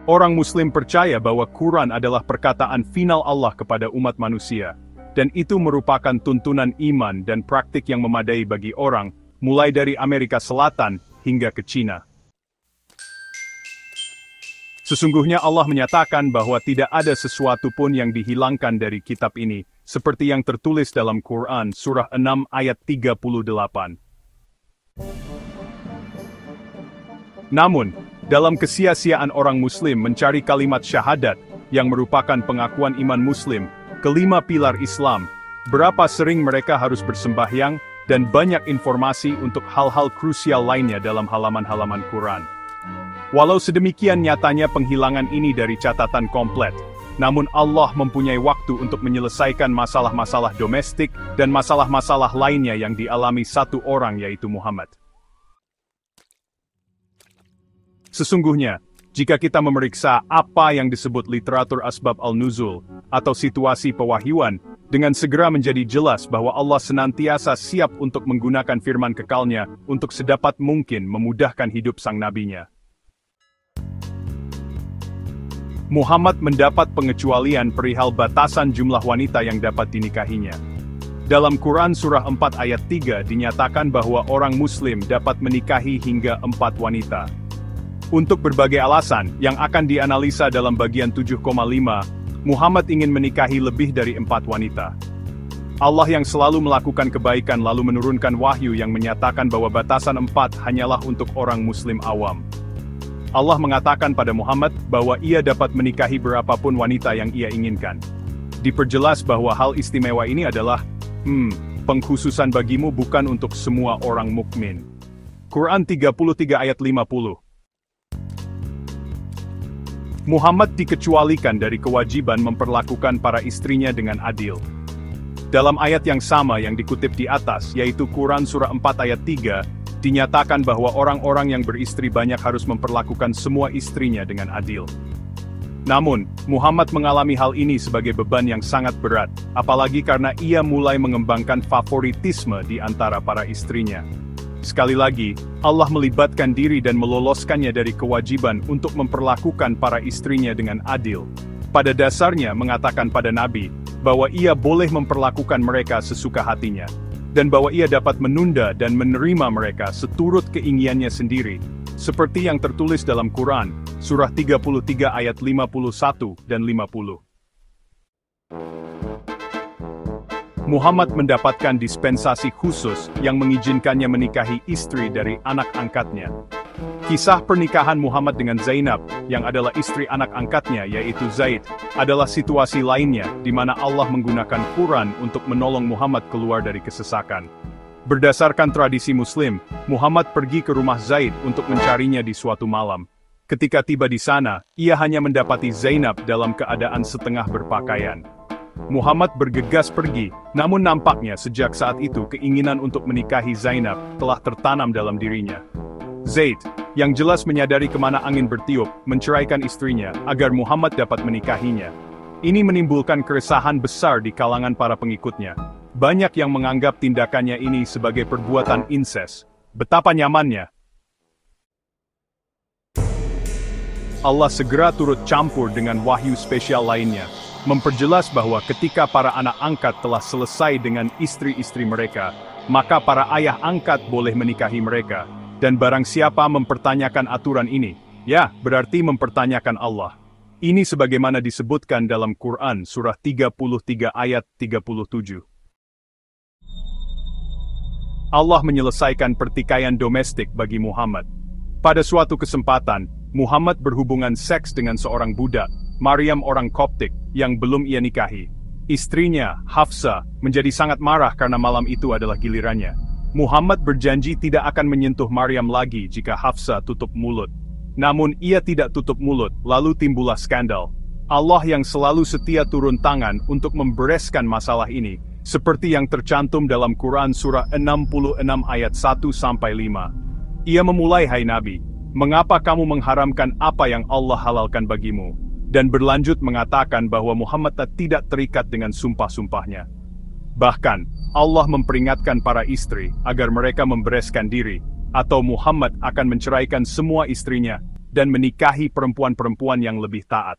Orang Muslim percaya bahwa Quran adalah perkataan final Allah kepada umat manusia, dan itu merupakan tuntunan iman dan praktik yang memadai bagi orang, mulai dari Amerika Selatan hingga ke Cina. Sesungguhnya Allah menyatakan bahwa tidak ada sesuatu pun yang dihilangkan dari kitab ini, seperti yang tertulis dalam Quran Surah 6 ayat 38. Namun, dalam kesia-siaan orang Muslim mencari kalimat syahadat, yang merupakan pengakuan iman Muslim, kelima pilar Islam, berapa sering mereka harus bersembahyang, dan banyak informasi untuk hal-hal krusial lainnya dalam halaman-halaman Quran. Walau sedemikian nyatanya penghilangan ini dari catatan komplit, namun Allah mempunyai waktu untuk menyelesaikan masalah-masalah domestik dan masalah-masalah lainnya yang dialami satu orang yaitu Muhammad. Sesungguhnya, jika kita memeriksa apa yang disebut literatur asbab al-nuzul, atau situasi pewahyuan, dengan segera menjadi jelas bahwa Allah senantiasa siap untuk menggunakan firman kekalnya untuk sedapat mungkin memudahkan hidup sang nabinya. Muhammad mendapat pengecualian perihal batasan jumlah wanita yang dapat dinikahinya. Dalam Quran Surah 4 ayat 3 dinyatakan bahwa orang Muslim dapat menikahi hingga 4 wanita. Untuk berbagai alasan yang akan dianalisa dalam bagian 7,5, Muhammad ingin menikahi lebih dari 4 wanita. Allah yang selalu melakukan kebaikan lalu menurunkan wahyu yang menyatakan bahwa batasan 4 hanyalah untuk orang Muslim awam. Allah mengatakan pada Muhammad bahwa ia dapat menikahi berapapun wanita yang ia inginkan. Diperjelas bahwa hal istimewa ini adalah, pengkhususan bagimu bukan untuk semua orang mukmin. Quran 33 ayat 50. Muhammad dikecualikan dari kewajiban memperlakukan para istrinya dengan adil. Dalam ayat yang sama yang dikutip di atas, yaitu Quran Surah 4 ayat 3, dinyatakan bahwa orang-orang yang beristri banyak harus memperlakukan semua istrinya dengan adil. Namun, Muhammad mengalami hal ini sebagai beban yang sangat berat, apalagi karena ia mulai mengembangkan favoritisme di antara para istrinya. Sekali lagi, Allah melibatkan diri dan meloloskannya dari kewajiban untuk memperlakukan para istrinya dengan adil. Pada dasarnya mengatakan pada Nabi, bahwa ia boleh memperlakukan mereka sesuka hatinya, dan bahwa ia dapat menunda dan menerima mereka seturut keinginannya sendiri, seperti yang tertulis dalam Quran, Surah 33 ayat 51 dan 50. Muhammad mendapatkan dispensasi khusus yang mengizinkannya menikahi istri dari anak angkatnya. Kisah pernikahan Muhammad dengan Zainab, yang adalah istri anak angkatnya yaitu Zaid, adalah situasi lainnya di mana Allah menggunakan Quran untuk menolong Muhammad keluar dari kesesakan. Berdasarkan tradisi Muslim, Muhammad pergi ke rumah Zaid untuk mencarinya di suatu malam. Ketika tiba di sana, ia hanya mendapati Zainab dalam keadaan setengah berpakaian. Muhammad bergegas pergi, namun nampaknya sejak saat itu keinginan untuk menikahi Zainab telah tertanam dalam dirinya. Zaid, yang jelas menyadari kemana angin bertiup, menceraikan istrinya agar Muhammad dapat menikahinya. Ini menimbulkan keresahan besar di kalangan para pengikutnya. Banyak yang menganggap tindakannya ini sebagai perbuatan incest. Betapa nyamannya. Allah segera turut campur dengan wahyu spesial lainnya, memperjelas bahwa ketika para anak angkat telah selesai dengan istri-istri mereka, maka para ayah angkat boleh menikahi mereka, dan barang siapa mempertanyakan aturan ini, ya, berarti mempertanyakan Allah. Ini sebagaimana disebutkan dalam Quran Surah 33 ayat 37. Allah menyelesaikan pertikaian domestik bagi Muhammad. Pada suatu kesempatan, Muhammad berhubungan seks dengan seorang budak, Maryam orang Koptik, yang belum ia nikahi. Istrinya, Hafsah, menjadi sangat marah karena malam itu adalah gilirannya. Muhammad berjanji tidak akan menyentuh Maryam lagi jika Hafsah tutup mulut. Namun ia tidak tutup mulut, lalu timbullah skandal. Allah yang selalu setia turun tangan untuk membereskan masalah ini, seperti yang tercantum dalam Quran Surah 66 ayat 1-5. Ia memulai, hai Nabi, mengapa kamu mengharamkan apa yang Allah halalkan bagimu? Dan berlanjut mengatakan bahwa Muhammad tidak terikat dengan sumpah-sumpahnya. Bahkan, Allah memperingatkan para istri agar mereka membereskan diri, atau Muhammad akan menceraikan semua istrinya, dan menikahi perempuan-perempuan yang lebih taat.